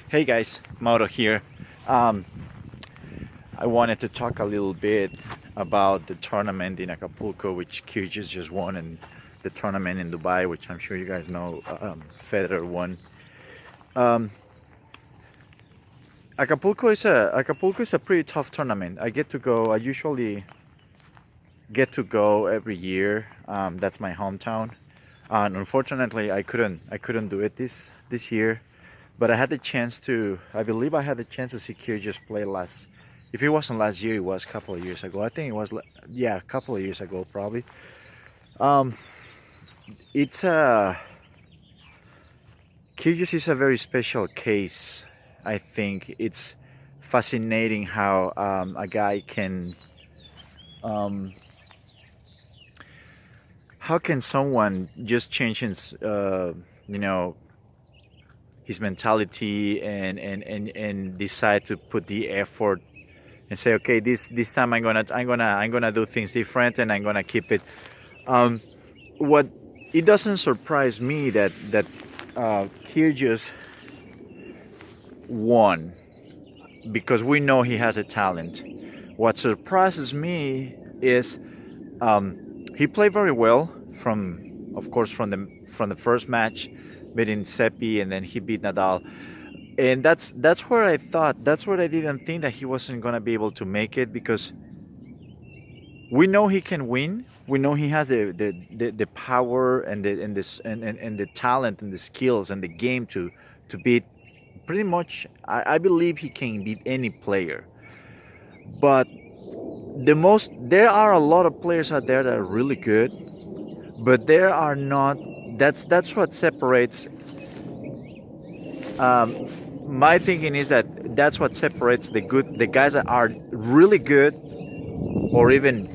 Hey guys, Mauro here. Um, I wanted to talk a little bit about the tournament in Acapulco, which Kyrgios just won, and the tournament in Dubai, which I'm sure you guys know, Federer won. Um, Acapulco is a pretty tough tournament. I get to go. I usually get to go every year. That's my hometown. And unfortunately, I couldn't do it this year. But I had the chance to, I believe I had the chance to see Kyrgios play last, if it wasn't last year, it was a couple of years ago. I think it was, yeah, a couple of years ago probably. Um, it's Kyrgios is a very special case. I think it's fascinating how a guy can, um, how can someone just change his, you know, his mentality and decide to put the effort and say, okay, this time I'm gonna do things different and I'm gonna keep it. Um, what it doesn't surprise me that Kyrgios won because we know he has a talent. What surprises me is he played very well from, of course, from the first match, beating Seppi, and then he beat Nadal. And that's where I thought, that's where I didn't think that he wasn't gonna be able to make it because we know he can win. We know he has the power and the talent and the skills and the game to beat pretty much. I believe he can beat any player. But there are a lot of players out there that are really good, but there are not. That's what separates. Um, my thinking is that that's what separates the guys that are really good or even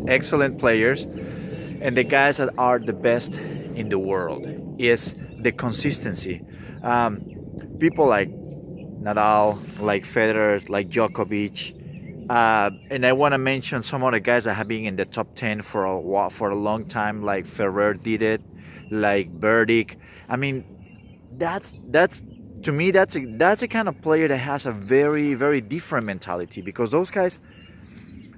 excellent players and the guys that are the best in the world is the consistency. Um, People like Nadal, like Federer, like Djokovic, and I want to mention some other guys that have been in the top 10 for a while, for a long time, like Ferrer did it, like Burdick. I mean, that's to me that's a kind of player that has a very different mentality because those guys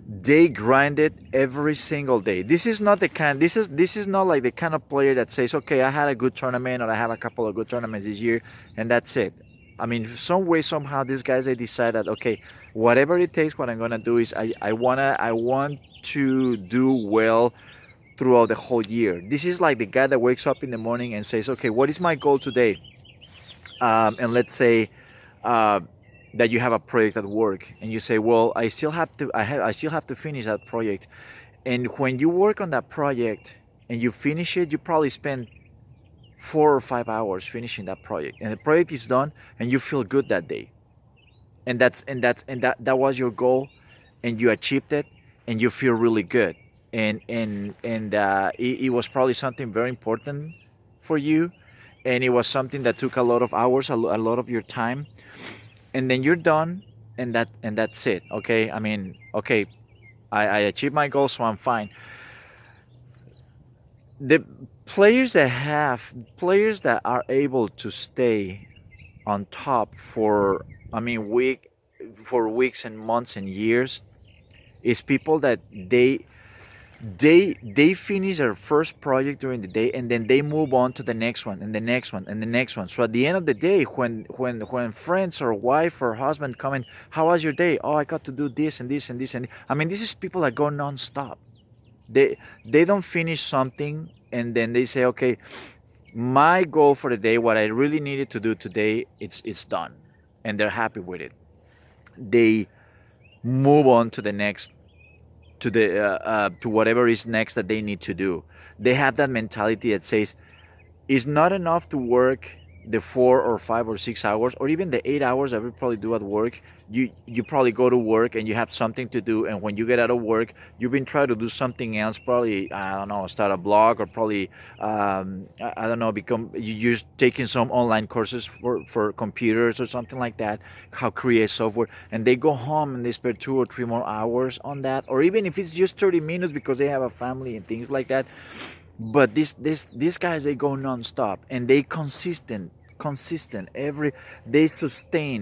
they grind it every single day. This is not like the kind of player that says, okay, I had a good tournament or I have a couple of good tournaments this year and that's it. I mean, some way somehow these guys they decide that okay, whatever it takes, what I'm gonna do is I want to do well throughout the whole year. This is like the guy that wakes up in the morning and says, okay, what is my goal today? And let's say uh, that you have a project at work and you say, well, I still have to finish that project. And when you work on that project and you finish it, you probably spend 4 or 5 hours finishing that project, and the project is done, and you feel good that day. And that was your goal, and you achieved it, and you feel really good. And it was probably something very important for you, and it was something that took a lot of hours, a lot of your time, and then you're done, and that's it. Okay, I mean, okay, I achieved my goal, so I'm fine. The players that are able to stay on top for, I mean, for weeks and months and years is people that they finish their first project during the day and then they move on to the next one and the next one and the next one. So at the end of the day, when friends or wife or husband come in, how was your day? Oh, I got to do this and this and this and I mean, this is people that go non-stop. They don't finish something and then they say, okay, my goal for the day, what I really needed to do today, it's done, and they're happy with it. They move on to the next, to whatever is next that they need to do. They have that mentality that says it's not enough to work the 4 or 5 or 6 hours or even the 8 hours that we probably do at work. You probably go to work and you have something to do, and when you get out of work you've been trying to do something else, probably, I don't know, start a blog, or probably I don't know, become you're taking some online courses for computers or something like that, how create software, and they go home and they spend 2 or 3 more hours on that, or even if it's just 30 minutes because they have a family and things like that. But these guys, they go non-stop and they consistent. They sustain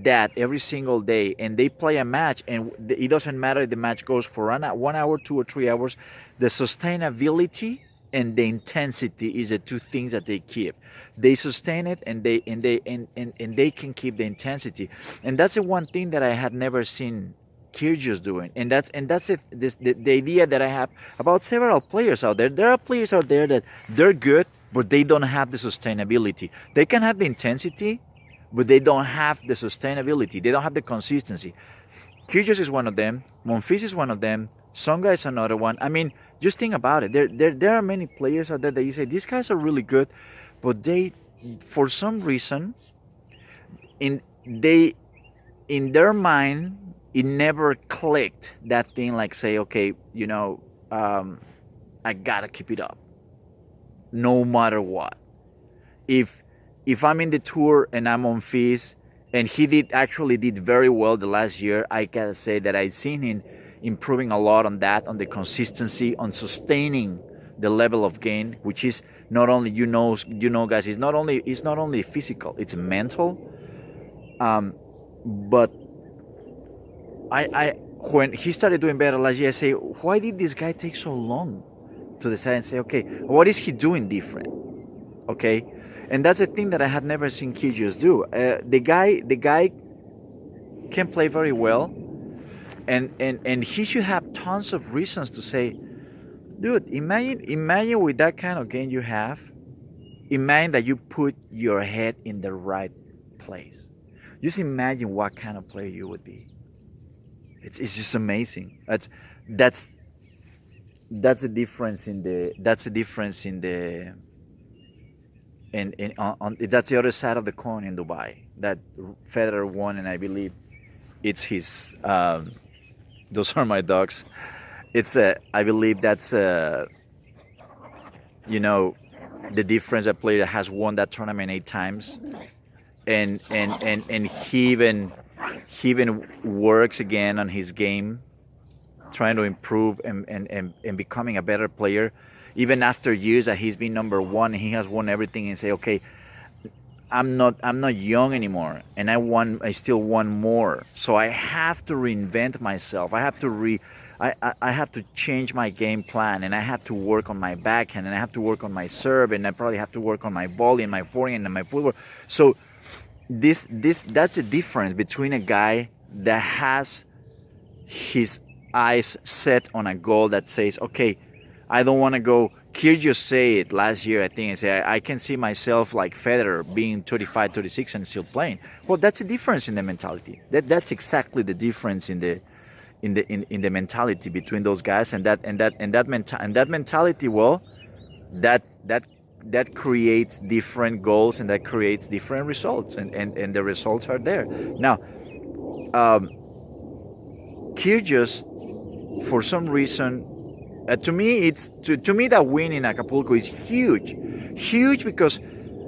that every single day, and they play a match, and it doesn't matter if the match goes for 1 hour, 2 or 3 hours. The sustainability and the intensity is the two things that they keep. They sustain it, and they can keep the intensity, and that's the one thing that I had never seen Kyrgios doing, and that's it. The idea that I have about several players out there. There are players out there that they're good, but they don't have the sustainability. They can have the intensity, but they don't have the sustainability. They don't have the consistency. Kyrgios is one of them. Monfils is one of them. Songa is another one. I mean, just think about it. There are many players out there that you say these guys are really good, but they, for some reason, they in their mind, it never clicked that thing. Like say, okay, I gotta keep it up, no matter what. If I'm in the tour and I'm on fees, and he did very well the last year, I gotta say that I've seen him improving a lot on that, on the consistency, on sustaining the level of game, which is not only guys, it's not only physical, it's mental. But I when he started doing better last year, I say, why did this guy take so long to decide and say, okay, what is he doing different? Okay. And that's a thing that I had never seen Kyrgios do. The guy can play very well, and he should have tons of reasons to say, dude, imagine with that kind of game you have, imagine that you put your head in the right place. Just imagine what kind of player you would be. It's just amazing. That's the difference in the. And that's the other side of the coin in Dubai that Federer won, and I believe it's his. Those are my dogs. I believe that's the difference. A player has won that tournament 8 times, and he even works again on his game, trying to improve and becoming a better player. Even after years that he's been number one, he has won everything, and say, okay, I'm not young anymore, and I still want more. So I have to reinvent myself. I have to change my game plan, and I have to work on my backhand, and I have to work on my serve, and I probably have to work on my volley and my forehand and my footwork. So that's the difference between a guy that has his eyes set on a goal that says, okay, I don't want to go. Kyrgios say it last year, I think, and say, I can see myself like Federer being 35, 36 and still playing. Well, that's the difference in the mentality. That's exactly the difference in the mentality between those guys, and that mentality. Well, that creates different goals, and that creates different results, and the results are there. Now, Kyrgios, for some reason, to me that win in Acapulco is huge because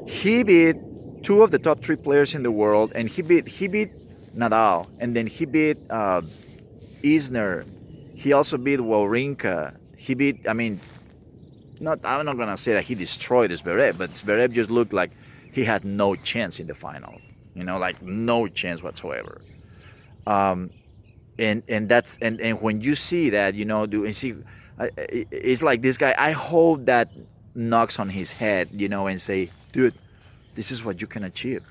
he beat 2 of the top 3 players in the world, and he beat Nadal, and then he beat Isner. He also beat Wawrinka. I'm not gonna say that he destroyed Zverev, but Zverev just looked like he had no chance in the final. Like no chance whatsoever. And when you see that, it's like this guy. I hope that knocks on his head, and say, dude, this is what you can achieve.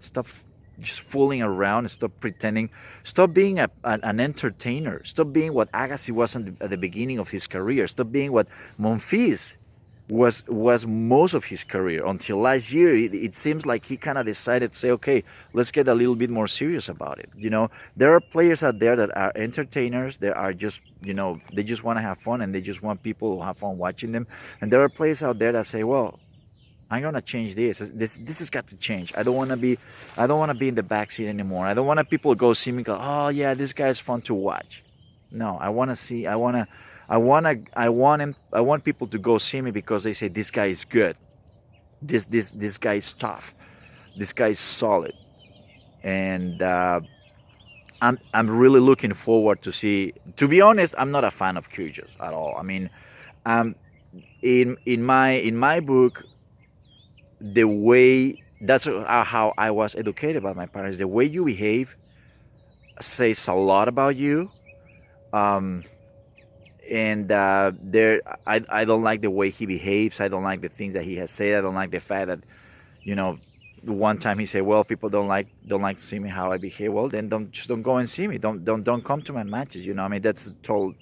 Stop just fooling around, and stop pretending. Stop being an entertainer. Stop being what Agassi was at the beginning of his career. Stop being what Monfils was most of his career until last year. It seems like he kind of decided to say, okay, let's get a little bit more serious about it. There are players out there that are entertainers. They are just, they just want to have fun, and they just want people to have fun watching them. And there are players out there that say, well, I'm gonna change this. This has got to change. I don't want to be in the backseat anymore. I don't want people go see me and go, oh yeah, this guy is fun to watch. No, I want people to go see me because they say this guy is good. This guy is tough. This guy is solid. And I'm really looking forward to see. To be honest, I'm not a fan of Kyrgios at all. I mean, in my book, the way that's how I was educated by my parents. The way you behave says a lot about you. Um, and there, I don't like the way he behaves. I don't like the things that he has said. I don't like the fact that, you know, one time he said, "Well, people don't like to see me how I behave." Well, then don't go and see me. Don't come to my matches. You know, I mean, that's a total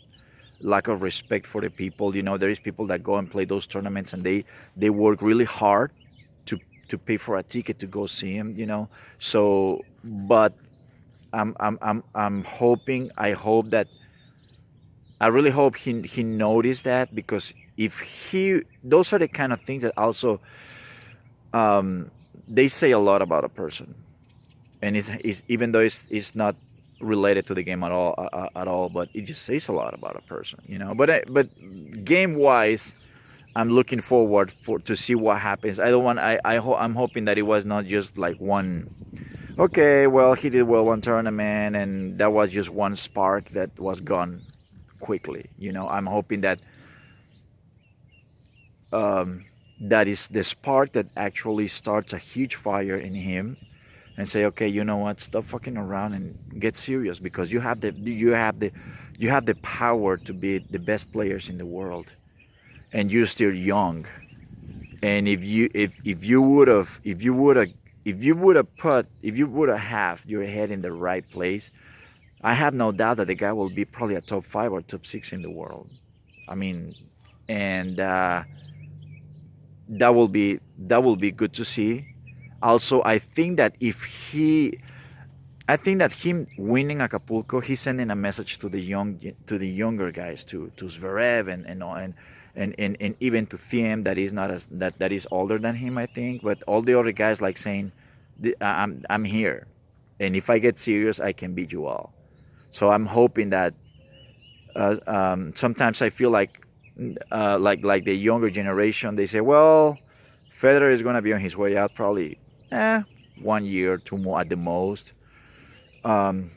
lack of respect for the people. You know, there is people that go and play those tournaments and they work really hard to pay for a ticket to go see him. You know, so but I'm hoping. I hope that I really hope he noticed that, because if he those are the kind of things that also um, they say a lot about a person, and it's even though it's not related to the game at all, but it just says a lot about a person, you know. But game wise, I'm looking forward for to see what happens. I don't want I'm hoping that it was not just like one. Okay, well, he did well one tournament, and that was just one spark that was gone quickly. You know, I'm hoping that um, that is the spark that actually starts a huge fire in him, and say, okay, you know what, stop fucking around and get serious, because you have the power to be the best players in the world, and you're still young. And if you would have your head in the right place, I have no doubt that the guy will be probably a top five or top six in the world. I mean, and that will be good to see. Also, I think that him winning Acapulco, he's sending a message to the younger guys, to Zverev and even to Thiem, that is not as that is older than him, I think. But all the other guys, like saying, I'm here, and if I get serious, I can beat you all." So I'm hoping that sometimes I feel like the younger generation, they say, well, Federer is gonna be on his way out probably 1 year, 2 more at the most. Um,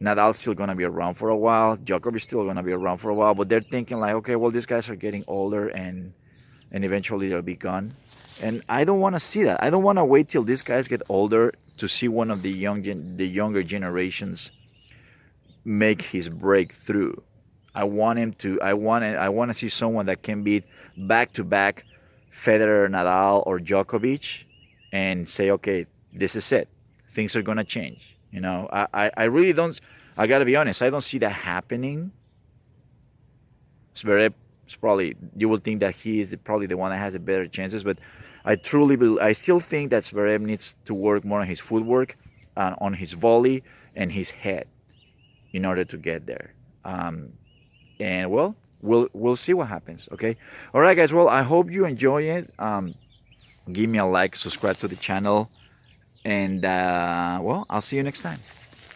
Nadal's still gonna be around for a while. Djokovic still gonna be around for a while. But they're thinking like, okay, well, these guys are getting older, and eventually they'll be gone. And I don't want to see that. I don't want to wait till these guys get older to see one of the younger generations make his breakthrough. I want him to. I want to see someone that can beat back to back Federer, Nadal, or Djokovic, and say, okay, this is it. Things are gonna change. You know, I really don't. I gotta be honest. I don't see that happening. Zverev is probably, you will think that he is probably the one that has the better chances, but I still think that Zverev needs to work more on his footwork, on his volley, and his head in order to get there. And well, we'll see what happens. Okay, all right, guys. Well, I hope you enjoy it. Give me a like, subscribe to the channel, and well, I'll see you next time.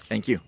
Thank you.